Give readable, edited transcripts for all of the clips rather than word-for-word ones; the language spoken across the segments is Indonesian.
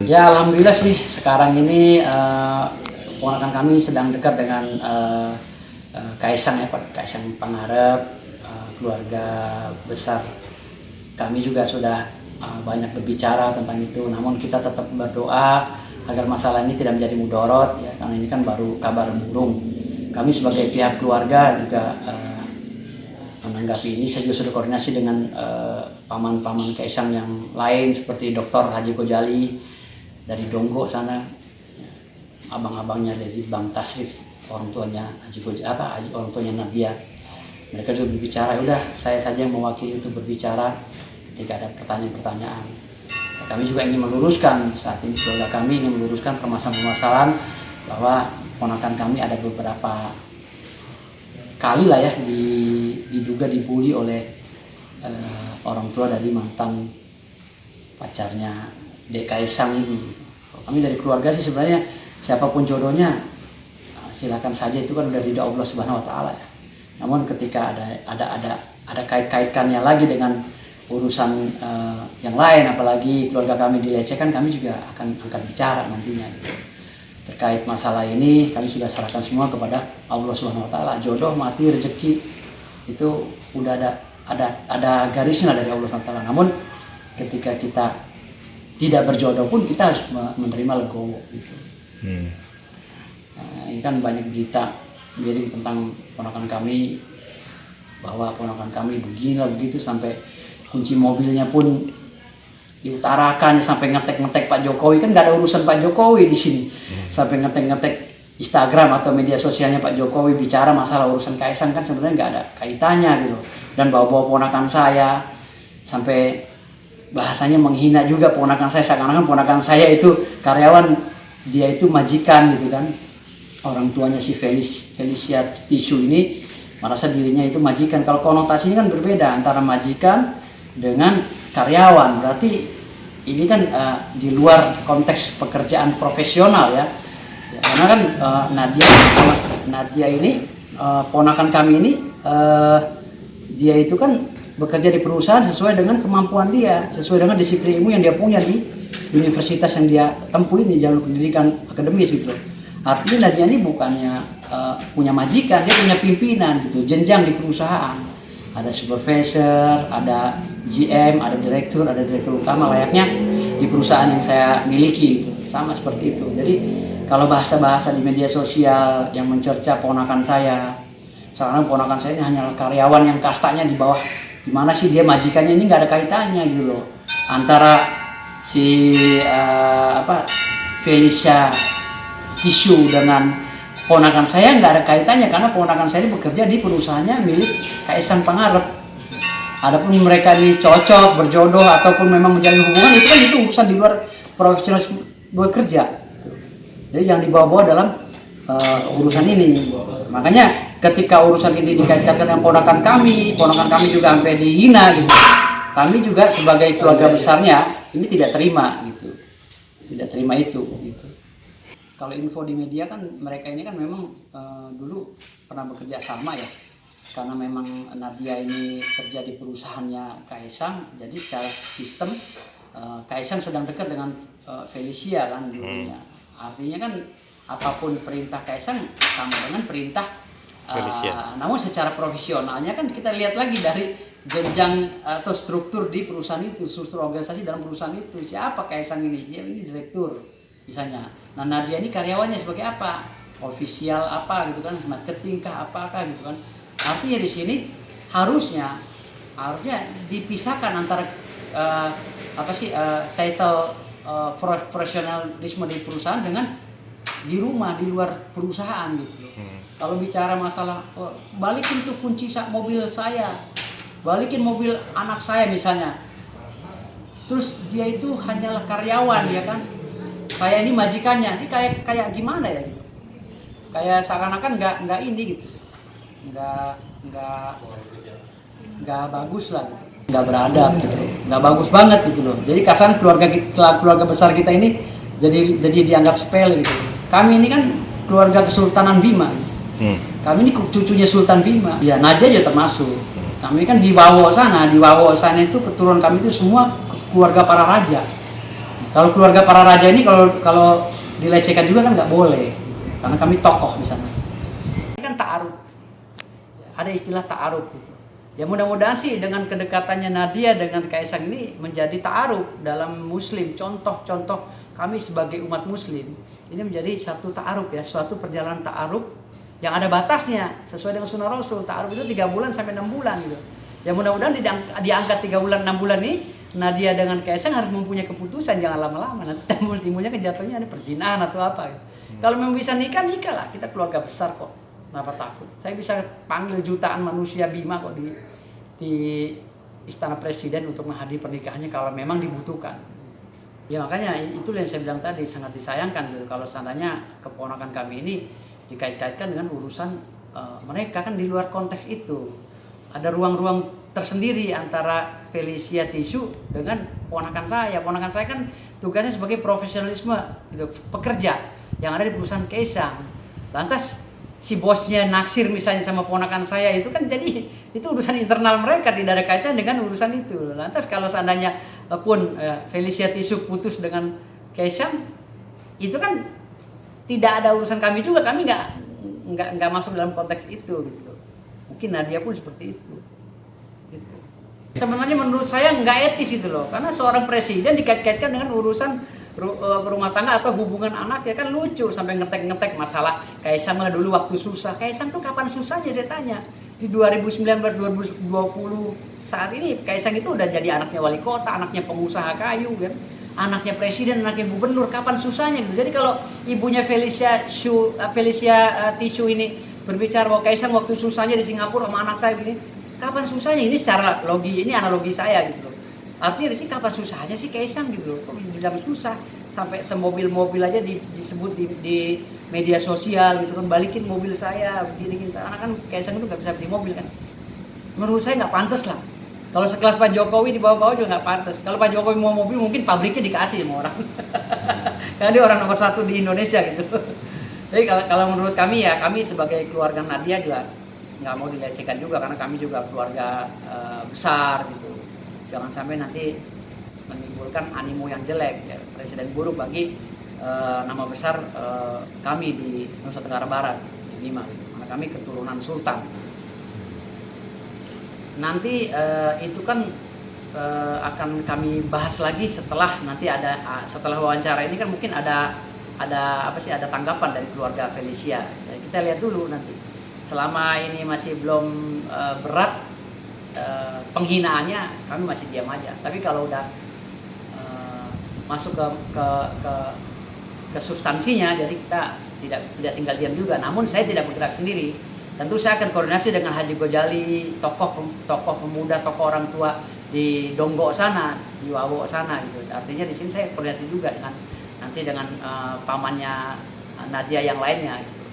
Ya alhamdulillah sih sekarang ini ponakan kami sedang dekat dengan Kaisang ya Pak, Kaisang Pangarep, keluarga besar kami juga sudah banyak berbicara tentang itu. Namun kita tetap berdoa agar masalah ini tidak menjadi mudorot ya, karena ini kan baru kabar burung. Kami sebagai pihak keluarga juga menanggapi ini. Saya juga sudah koordinasi dengan paman-paman Kaisang yang lain seperti Dr. Haji Gojali dari Donggo sana, abang-abangnya dari Bang Tasrif, orang tuanya Haji Gojali, orang tuanya Nadia. Mereka juga berbicara, udah saya saja yang mewakili untuk berbicara ketika ada pertanyaan-pertanyaan. Kami juga ingin meluruskan, saat ini keluarga kami ingin meluruskan permasalahan-permasalahan bahwa ponakan kami ada beberapa kali lah ya diduga dibully oleh orang tua dari mantan pacarnya Dek Kaisang ini. Kami dari keluarga sih sebenarnya siapapun jodohnya silakan saja, itu kan dari Allah Subhanahu Wa Taala ya. Namun ketika ada kait-kaitkannya lagi dengan urusan yang lain, apalagi keluarga kami dilecehkan, kami juga akan angkat bicara nantinya. Terkait masalah ini kami sudah serahkan semua kepada Allah Subhanahu Wa Taala. Jodoh, mati, rezeki itu udah ada garisnya dari Allah Subhanahu Wa Taala. Namun ketika kita tidak berjodoh pun kita harus menerima legowo gitu. Nah, ini kan banyak berita miring tentang ponakan kami, bahwa ponakan kami begini begitu, sampai kunci mobilnya pun diutarakan, sampai ngetek Pak Jokowi. Kan nggak ada urusan Pak Jokowi di sini, sampai ngetek Instagram atau media sosialnya Pak Jokowi bicara masalah urusan Kaisang, kan sebenarnya nggak ada kaitannya gitu. Dan bawa-bawa ponakan saya, sampai bahasanya menghina juga ponakan saya, seakan-akan ponakan saya itu karyawan, dia itu majikan gitu kan. Orang tuanya si Felicia Tisu ini merasa dirinya itu majikan. Kalau konotasinya kan berbeda antara majikan dengan karyawan. Berarti ini kan di luar konteks pekerjaan profesional ya. Karena kan Nadia ini ponakan kami ini dia itu kan bekerja di perusahaan sesuai dengan kemampuan dia, sesuai dengan disiplin ilmu yang dia punya di universitas yang dia tempuh ini, jalur pendidikan akademis gitu. Artinya Nadia ini bukannya punya majikan, dia punya pimpinan gitu, jenjang di perusahaan. Ada supervisor, ada GM, ada direktur utama layaknya di perusahaan yang saya miliki gitu. Sama seperti itu. Jadi kalau bahasa-bahasa di media sosial yang mencerca ponakan saya, sekarang ponakan saya ini hanya karyawan yang kastanya di bawah, gimana sih dia majikannya, ini nggak ada kaitannya gitu loh. Antara si Felicia Tisu dengan ponakan saya nggak ada kaitannya, karena ponakan saya ini bekerja di perusahaannya milik Kaisang Pangarep. Adapun mereka ini cocok, berjodoh ataupun memang menjalin hubungan, itu kan itu urusan di luar profesional bekerja. Jadi jangan dibawa-bawa dalam urusan ini. Makanya ketika urusan ini dikaitkan dengan ponakan kami juga sampai dihina gitu. Kami juga sebagai keluarga besarnya ini tidak terima gitu. Tidak terima itu gitu. Kalau info di media kan mereka ini kan memang dulu pernah bekerja sama ya. Karena memang Nadia ini kerja di perusahaannya Kaisang, jadi secara sistem Kaisang sedang dekat dengan Felicia kan dulunya. Artinya kan apapun perintah Kaisang sama dengan perintah namun secara profesionalnya kan kita lihat lagi dari jenjang atau struktur di perusahaan itu, struktur organisasi dalam perusahaan itu. Siapa Kaisang ini? Dia ini direktur misalnya. Nah Nadia ini karyawannya sebagai apa? Ofisial apa gitu kan? Marketing kah apakah gitu kan? Artinya di sini harusnya dipisahkan antara title profesionalisme di perusahaan dengan di rumah, di luar perusahaan gitu. Kalau bicara masalah balikin tuh kunci mobil saya, balikin mobil anak saya misalnya, terus dia itu hanyalah karyawan ya kan, saya ini majikannya, ini kayak gimana ya gitu. Kayak seakan-akan nggak ini gitu, nggak bagus lah, nggak beradab gitu, nggak bagus banget gitu loh. Jadi kasarnya keluarga besar kita ini jadi dianggap sepele gitu. Kami ini kan keluarga Kesultanan Bima. Kami ini cucunya Sultan Bima. Ya Nadia juga termasuk. Kami kan di Wawo sana itu keturunan kami itu semua keluarga para raja. Kalau keluarga para raja ini kalau kalau dilecehkan juga kan nggak boleh, karena kami tokoh di sana. Ini kan ta'aruf, ada istilah ta'aruf gitu. Ya mudah-mudahan sih dengan kedekatannya Nadia dengan Kaisang ini menjadi ta'aruf dalam Muslim. Contoh-contoh kami sebagai umat Muslim ini menjadi satu ta'aruf ya, suatu perjalanan ta'aruf yang ada batasnya sesuai dengan sunnah Rasul. Ta'aruf itu 3 bulan sampai 6 bulan gitu. Ya mudah-mudahan diangkat 3 bulan 6 bulan ini Nadia dengan Kaisang harus mempunyai keputusan, jangan lama-lama nanti timbulnya kejatuhnya ada perjinahan atau apa gitu. Kalau memang bisa nikah lah, kita keluarga besar kok, kenapa takut? Saya bisa panggil jutaan manusia Bima kok di istana presiden untuk menghadiri pernikahannya kalau memang dibutuhkan. Ya makanya itu yang saya bilang tadi, sangat disayangkan gitu kalau seandainya keponakan kami ini dikait-kaitkan dengan urusan mereka kan di luar konteks itu. Ada ruang-ruang tersendiri antara Felicia Tisu dengan ponakan saya. Ponakan saya kan tugasnya sebagai profesionalisme gitu, pekerja yang ada di perusahaan Kaisang. Lantas si bosnya naksir misalnya sama ponakan saya itu kan jadi itu urusan internal mereka, tidak ada kaitan dengan urusan itu. Lantas kalau seandainya pun Felicia Tisu putus dengan Kaisang, itu kan tidak ada urusan kami juga, kami nggak masuk dalam konteks itu gitu. Mungkin Nadia pun seperti itu. Gitu. Sebenarnya menurut saya nggak etis itu loh, karena seorang presiden dikait-kaitkan dengan urusan rumah tangga atau hubungan anak ya kan lucu, sampai ngetek masalah Kaisang lah dulu waktu susah. Kaisang tuh kapan susahnya saya tanya? Di 2019 2020 saat ini Kaisang itu udah jadi anaknya wali kota, anaknya pengusaha kayu kan, anaknya presiden, anaknya gubernur, kapan susahnya gitu. Jadi kalau ibunya Felicia Tisu ini berbicara bahwa Kaisang waktu susahnya di Singapura sama anak saya gini, kapan susahnya? Ini secara ini analogi saya gitu loh. Artinya di sini kapan susahnya sih Kaisang gitu loh, kok bilang susah, sampai semobil-mobil aja disebut di media sosial gitu kan, balikin mobil saya begini karena kan Kaisang itu nggak bisa beli mobil kan. Menurut saya nggak pantas lah. Kalau sekelas Pak Jokowi di bawah-bawah juga nggak pantas. Kalau Pak Jokowi mau mobil mungkin pabriknya dikasih sama orang. Karena dia orang nomor 1 di Indonesia gitu. Jadi kalau menurut kami ya, kami sebagai keluarga Nadia juga nggak mau dilecehkan juga, karena kami juga keluarga besar gitu. Jangan sampai nanti menimbulkan animo yang jelek ya, presiden buruk bagi nama besar kami di Nusa Tenggara Barat di Bima gitu. Karena kami keturunan sultan. Nanti itu kan akan kami bahas lagi setelah nanti setelah wawancara ini kan mungkin ada tanggapan dari keluarga Felicia. Ya, kita lihat dulu nanti. Selama ini masih belum berat penghinaannya, kami masih diam aja. Tapi kalau udah masuk ke substansinya, jadi kita tidak tinggal diam juga. Namun saya tidak bergerak sendiri. Tentu saya akan koordinasi dengan Haji Gojali, tokoh pemuda, tokoh orang tua di Donggo sana, di Wawo sana gitu. Artinya di sini saya koordinasi juga dengan pamannya Nadia yang lainnya gitu.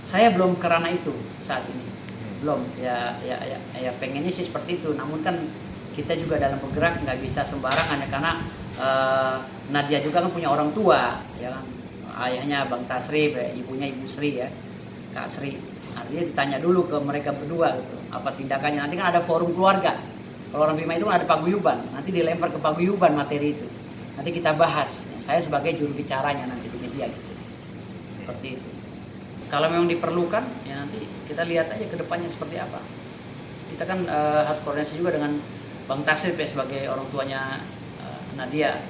Saya belum ke ranah itu saat ini, belum ya pengennya sih seperti itu. Namun kan kita juga dalam bergerak nggak bisa sembarangan ya, karena Nadia juga kan punya orang tua ya kan, ayahnya Bang Tasri, ibunya Ibu Sri ya, Kak Sri. Artinya ditanya dulu ke mereka berdua gitu, apa tindakannya. Nanti kan ada forum keluarga, kalau orang Bima itu kan ada paguyuban, nanti dilempar ke paguyuban materi itu, nanti kita bahas. Saya sebagai juru bicaranya nanti di media gitu. Seperti itu. Kalau memang diperlukan ya nanti kita lihat aja ke depannya seperti apa. Kita kan harus koordinasi juga dengan Bang Tasrif ya, sebagai orang tuanya Nadia.